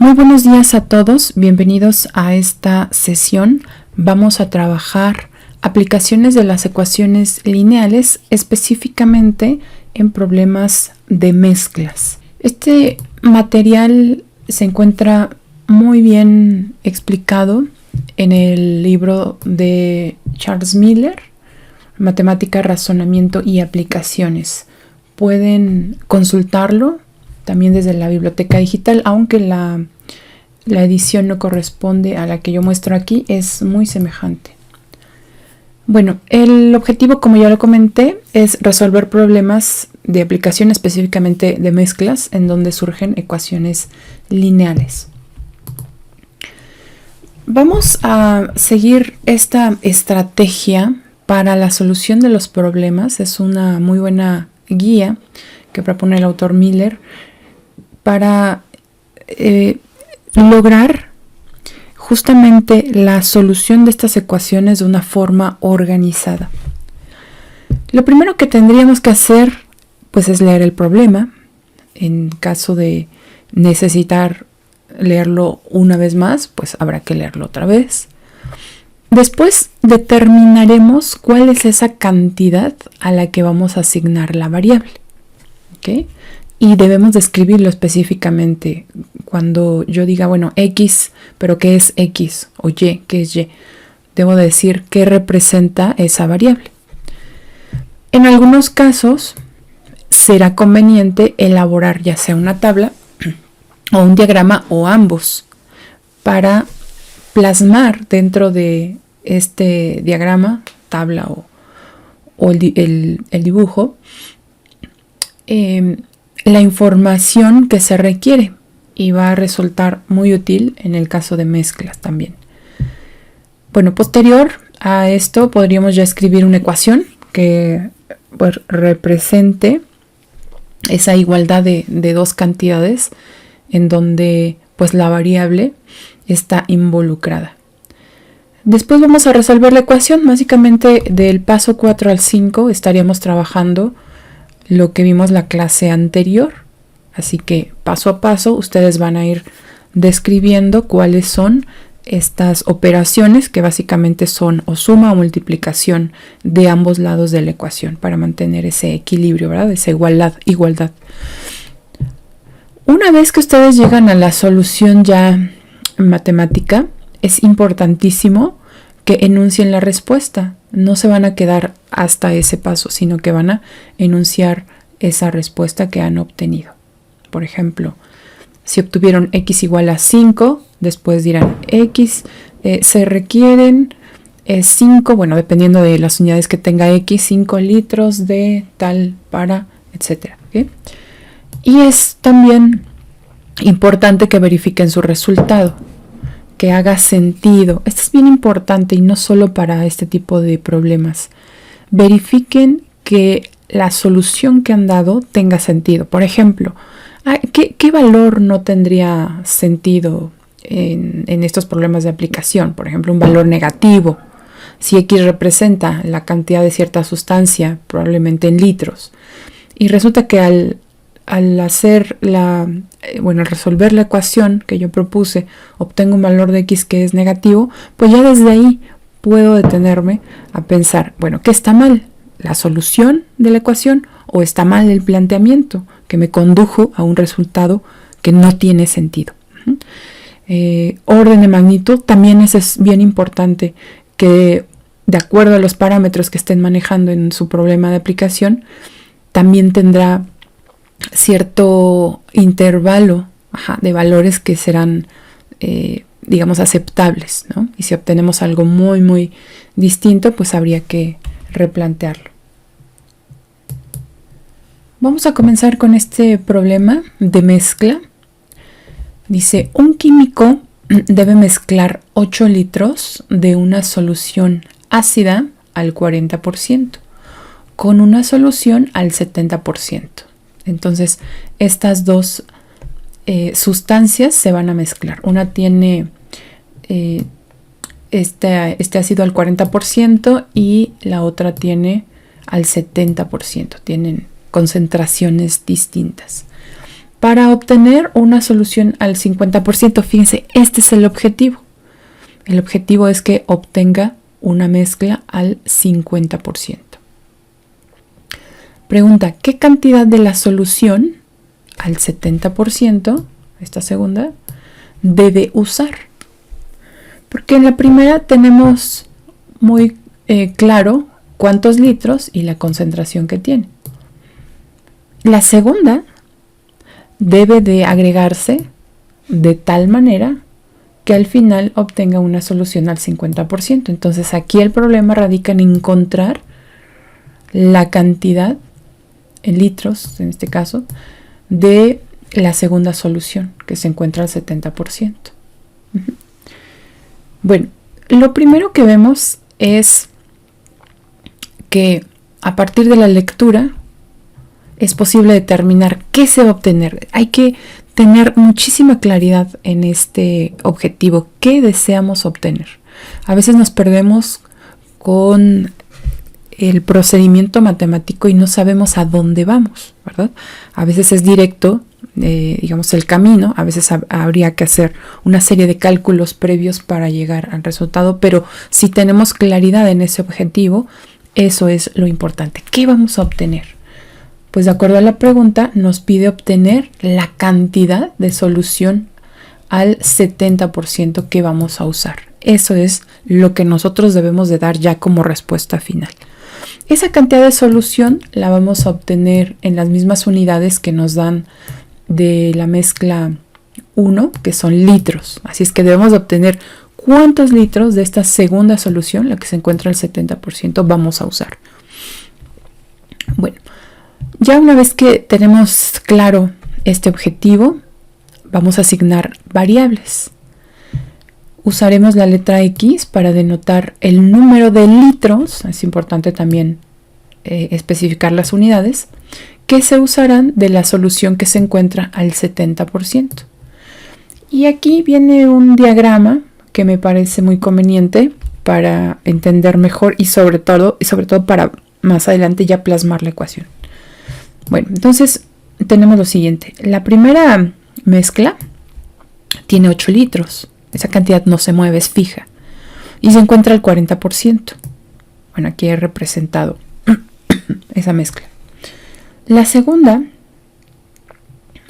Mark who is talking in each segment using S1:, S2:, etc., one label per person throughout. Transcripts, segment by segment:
S1: Muy buenos días a todos, bienvenidos a esta sesión. Vamos a trabajar aplicaciones de las ecuaciones lineales, específicamente en problemas de mezclas. Este material se encuentra muy bien explicado en el libro de Charles Miller, Matemática, Razonamiento y Aplicaciones. Pueden consultarlo también desde la biblioteca digital, aunque la edición no corresponde a la que yo muestro aquí, es muy semejante. Bueno, el objetivo, como ya lo comenté, es resolver problemas de aplicación, específicamente de mezclas, en donde surgen ecuaciones lineales. Vamos a seguir esta estrategia para la solución de los problemas. Es una muy buena guía que propone el autor Miller para lograr justamente la solución de estas ecuaciones de una forma organizada. Lo primero que tendríamos que hacer pues es leer el problema. En caso de necesitar leerlo una vez más, pues habrá que leerlo otra vez. Después determinaremos cuál es esa cantidad a la que vamos a asignar la variable. ¿Okay? Y debemos describirlo específicamente. Cuando yo diga, bueno, X, pero ¿qué es X? O Y, ¿qué es Y? Debo decir qué representa esa variable. En algunos casos será conveniente elaborar ya sea una tabla o un diagrama o ambos para plasmar dentro de este diagrama, tabla o el dibujo, la información que se requiere, y va a resultar muy útil en el caso de mezclas también. Bueno, posterior a esto podríamos ya escribir una ecuación que pues, represente esa igualdad de dos cantidades en donde pues la variable está involucrada. Después vamos a resolver la ecuación. Básicamente del paso 4 al 5 estaríamos trabajando lo que vimos la clase anterior. Así que paso a paso ustedes van a ir describiendo cuáles son estas operaciones que básicamente son o suma o multiplicación de ambos lados de la ecuación para mantener ese equilibrio, ¿verdad? Esa igualdad. Una vez que ustedes llegan a la solución ya matemática, es importantísimo que enuncien la respuesta. No se van a quedar hasta ese paso, sino que van a enunciar esa respuesta que han obtenido. Por ejemplo, si obtuvieron x igual a 5, después dirán x, se requieren 5, bueno, dependiendo de las unidades que tenga x, 5 litros de tal para, etc. ¿Okay? Y es también importante que verifiquen su resultado, que haga sentido. Esto es bien importante y no solo para este tipo de problemas. Verifiquen que la solución que han dado tenga sentido. Por ejemplo, ¿qué valor no tendría sentido en estos problemas de aplicación? Por ejemplo, un valor negativo. Si X representa la cantidad de cierta sustancia, probablemente en litros, y resulta que al hacer al resolver la ecuación que yo propuse, obtengo un valor de X que es negativo, pues ya desde ahí puedo detenerme a pensar, bueno, ¿qué está mal? ¿La solución de la ecuación o está mal el planteamiento que me condujo a un resultado que no tiene sentido? Orden de magnitud, también eso es bien importante, que de acuerdo a los parámetros que estén manejando en su problema de aplicación, también tendrá cierto intervalo de valores que serán, digamos, aceptables, ¿no? Y si obtenemos algo muy, muy distinto, pues habría que replantearlo. Vamos a comenzar con este problema de mezcla. Dice, un químico debe mezclar 8 litros de una solución ácida al 40% con una solución al 70%. Entonces, estas dos sustancias se van a mezclar. Una tiene este ácido al 40% y la otra tiene al 70%. Tienen concentraciones distintas. para obtener una solución al 50%. Fíjense, este es el objetivo. El objetivo es que obtenga una mezcla al 50%. Pregunta, ¿qué cantidad de la solución al 70%, esta segunda, debe usar? Porque en la primera tenemos muy claro cuántos litros y la concentración que tiene. La segunda debe de agregarse de tal manera que al final obtenga una solución al 50%. Entonces aquí el problema radica en encontrar la cantidad, en litros en este caso, de la segunda solución que se encuentra al 70%. Bueno, lo primero que vemos es que a partir de la lectura es posible determinar qué se va a obtener. Hay que tener muchísima claridad en este objetivo, qué deseamos obtener. A veces nos perdemos con el procedimiento matemático y no sabemos a dónde vamos, ¿verdad? A veces es directo, digamos, el camino. A veces habría que hacer una serie de cálculos previos para llegar al resultado, pero si tenemos claridad en ese objetivo, eso es lo importante. ¿Qué vamos a obtener? Pues de acuerdo a la pregunta nos pide obtener la cantidad de solución al 70% que vamos a usar. Eso es lo que nosotros debemos de dar ya como respuesta final. Esa cantidad de solución la vamos a obtener en las mismas unidades que nos dan de la mezcla 1, que son litros. Así es que debemos de obtener cuántos litros de esta segunda solución, la que se encuentra al 70%, vamos a usar. Bueno, ya una vez que tenemos claro este objetivo, vamos a asignar variables. Usaremos la letra X para denotar el número de litros. Es importante también especificar las unidades que se usarán de la solución que se encuentra al 70%. Y aquí viene un diagrama que me parece muy conveniente para entender mejor y sobre todo para más adelante ya plasmar la ecuación. Bueno, entonces tenemos lo siguiente. La primera mezcla tiene 8 litros. Esa cantidad no se mueve, es fija. Y se encuentra al 40%. Bueno, aquí he representado esa mezcla. La segunda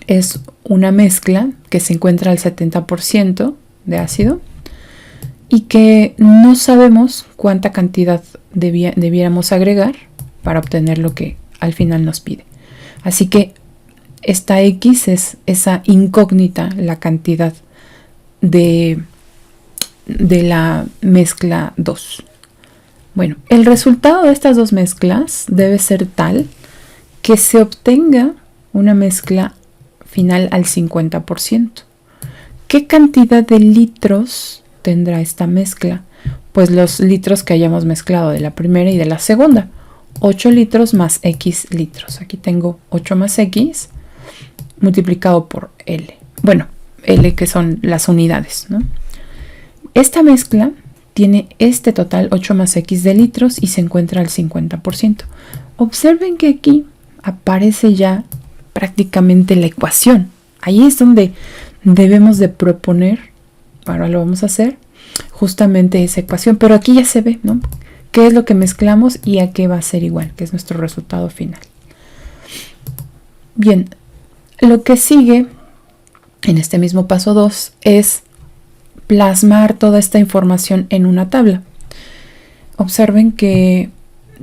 S1: es una mezcla que se encuentra al 70% de ácido y que no sabemos cuánta cantidad debiéramos agregar para obtener lo que al final nos pide. Así que esta X es esa incógnita, la cantidad de la mezcla 2. Bueno, el resultado de estas dos mezclas debe ser tal que se obtenga una mezcla final al 50%. ¿Qué cantidad de litros tendrá esta mezcla? Pues los litros que hayamos mezclado de la primera y de la segunda. 8 litros más X litros. Aquí tengo 8 más X multiplicado por L. Bueno, L que son las unidades, ¿no? Esta mezcla tiene este total 8 más X de litros y se encuentra al 50%. Observen que aquí aparece ya prácticamente la ecuación. Ahí es donde debemos de proponer, ahora lo vamos a hacer, justamente esa ecuación, pero aquí ya se ve, ¿no? ¿Qué es lo que mezclamos y a qué va a ser igual? Que es nuestro resultado final. Bien, lo que sigue en este mismo paso 2 es plasmar toda esta información en una tabla. Observen que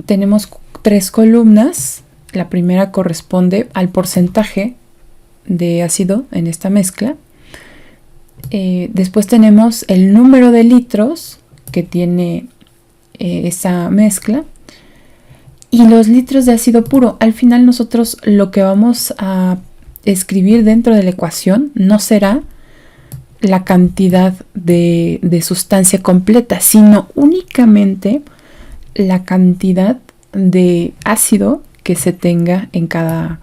S1: tenemos 3 columnas. La primera corresponde al porcentaje de ácido en esta mezcla. Después tenemos el número de litros que tiene esa mezcla y los litros de ácido puro. Al final nosotros lo que vamos a escribir dentro de la ecuación no será la cantidad de sustancia completa, sino únicamente la cantidad de ácido que se tenga en cada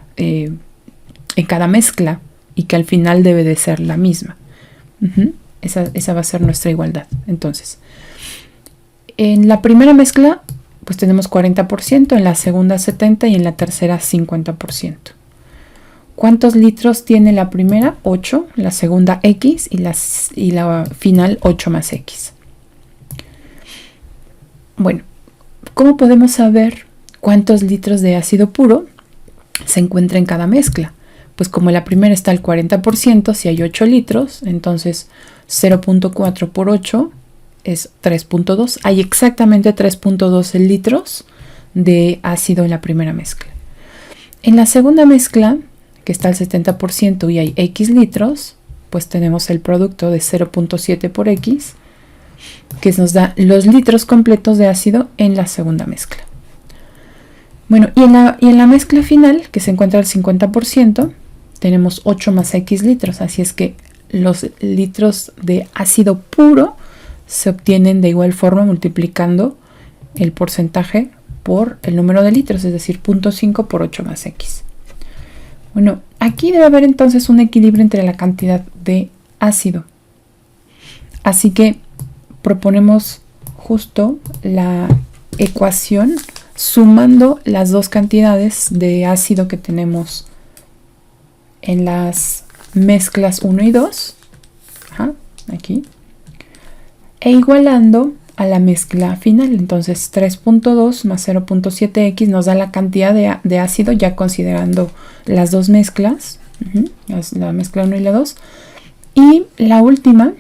S1: mezcla y que al final debe de ser la misma. Esa va a ser nuestra igualdad. Entonces, en la primera mezcla pues tenemos 40%, en la segunda 70% y en la tercera 50%. ¿Cuántos litros tiene la primera? 8, la segunda X y la final 8 más X. Bueno, ¿cómo podemos saber cuántos litros de ácido puro se encuentra en cada mezcla? Pues como la primera está al 40%, si hay 8 litros, entonces 0.4 por 8 es 3.2. Hay exactamente 3.2 litros de ácido en la primera mezcla. En la segunda mezcla, que está al 70% y hay X litros, pues tenemos el producto de 0.7 por X, que nos da los litros completos de ácido en la segunda mezcla. Bueno, y en la mezcla final, que se encuentra al 50%, tenemos 8 más X litros, así es que los litros de ácido puro se obtienen de igual forma multiplicando el porcentaje por el número de litros, es decir, 0.5 por 8 más X. Bueno, aquí debe haber entonces un equilibrio entre la cantidad de ácido. Así que proponemos justo la ecuación sumando las dos cantidades de ácido que tenemos en las mezclas 1 y 2, aquí, e igualando a la mezcla final. Entonces 3.2 más 0.7x nos da la cantidad de ácido ya considerando las dos mezclas, la mezcla 1 y la 2, y la última,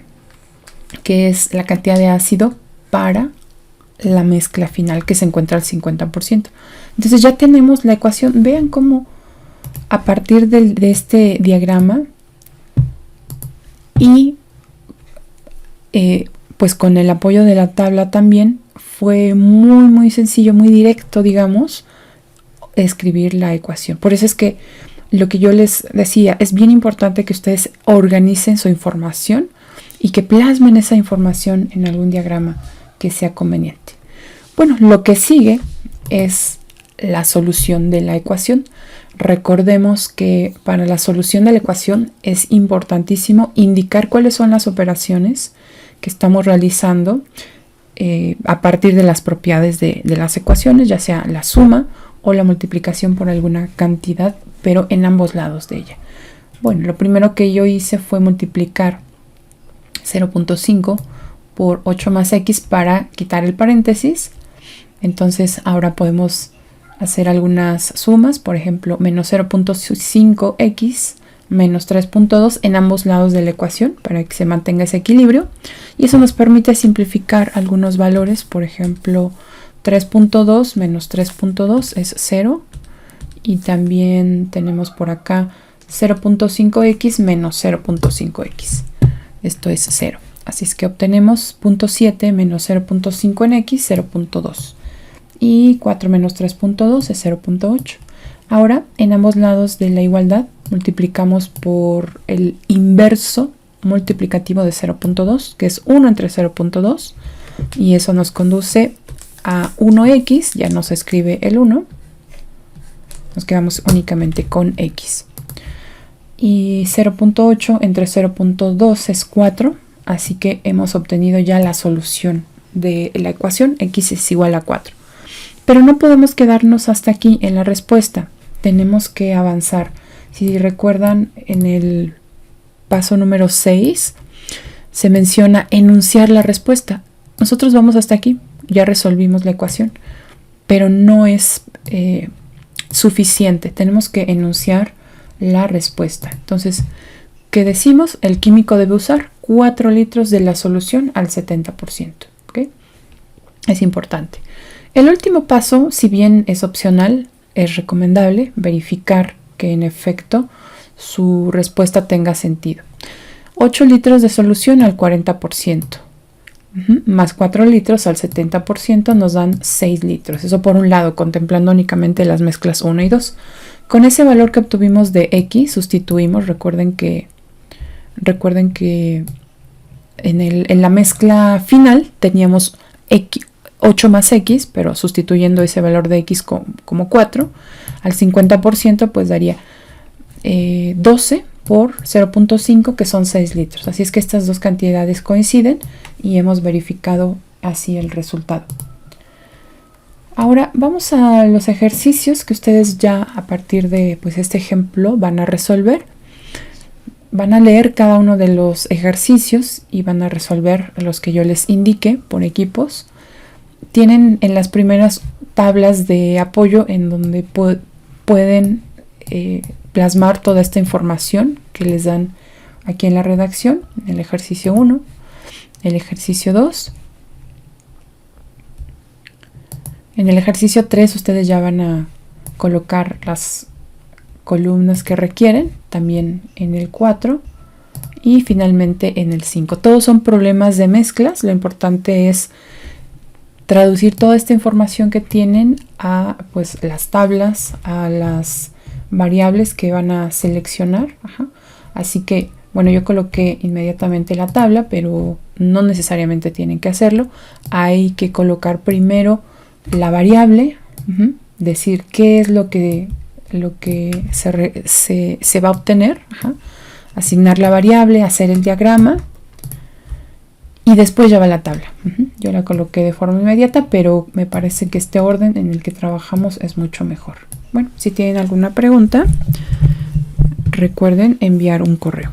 S1: que es la cantidad de ácido para la mezcla final, que se encuentra al 50%. Entonces ya tenemos la ecuación. Vean cómo a partir de este diagrama y pues con el apoyo de la tabla también fue muy sencillo, muy directo, digamos, escribir la ecuación. Por eso es que lo que yo les decía, es bien importante que ustedes organicen su información y que plasmen esa información en algún diagrama que sea conveniente. Bueno, lo que sigue es la solución de la ecuación. Recordemos que para la solución de la ecuación es importantísimo indicar cuáles son las operaciones que estamos realizando a partir de las propiedades de las ecuaciones, ya sea la suma o la multiplicación por alguna cantidad, pero en ambos lados de ella. Bueno, lo primero que yo hice fue multiplicar 0.5 por 8 más x para quitar el paréntesis. Entonces ahora podemos hacer algunas sumas, por ejemplo, menos 0.5x menos 3.2 en ambos lados de la ecuación para que se mantenga ese equilibrio, y eso nos permite simplificar algunos valores. Por ejemplo, 3.2 menos 3.2 es 0, y también tenemos por acá 0.5x menos 0.5x, esto es 0. Así es que obtenemos 0.7 menos 0.5 en x, 0.2, y 4 menos 3.2 es 0.8. Ahora, en ambos lados de la igualdad, multiplicamos por el inverso multiplicativo de 0.2, que es 1 entre 0.2, y eso nos conduce a 1x, ya no se escribe el 1, nos quedamos únicamente con x. Y 0.8 entre 0.2 es 4, así que hemos obtenido ya la solución de la ecuación, x es igual a 4. Pero no podemos quedarnos hasta aquí en la respuesta, tenemos que avanzar. Si recuerdan, en el paso número 6 se menciona enunciar la respuesta. Nosotros vamos hasta aquí, ya resolvimos la ecuación, pero no es suficiente, tenemos que enunciar la respuesta. Entonces, ¿qué decimos? El químico debe usar 4 litros de la solución al 70%. ¿Okay? Es importante. El último paso, si bien es opcional, es recomendable verificar que en efecto su respuesta tenga sentido. 8 litros de solución al 40%, más 4 litros al 70% nos dan 6 litros. Eso por un lado, contemplando únicamente las mezclas 1 y 2. Con ese valor que obtuvimos de x, sustituimos. Recuerden que en la mezcla final teníamos 8 más x, pero sustituyendo ese valor de x como 4, al 50% pues daría 12 por 0.5, que son 6 litros. Así es que estas dos cantidades coinciden y hemos verificado así el resultado. Ahora vamos a los ejercicios que ustedes ya a partir de pues este ejemplo van a resolver. Van a leer cada uno de los ejercicios y van a resolver los que yo les indique por equipos. Tienen en las primeras tablas de apoyo en donde pueden plasmar toda esta información que les dan aquí en la redacción, el ejercicio 1, el ejercicio 2. En el ejercicio 3 ustedes ya van a colocar las columnas que requieren, también en el 4 y finalmente en el 5. Todos son problemas de mezclas. Lo importante es traducir toda esta información que tienen a pues las tablas, a las variables que van a seleccionar. Así que bueno, yo coloqué inmediatamente la tabla, pero no necesariamente tienen que hacerlo. Hay que colocar primero la variable, decir qué es lo que se va a obtener, asignar la variable, hacer el diagrama y después ya va la tabla. Yo la coloqué de forma inmediata, pero me parece que este orden en el que trabajamos es mucho mejor. Bueno, si tienen alguna pregunta, recuerden enviar un correo.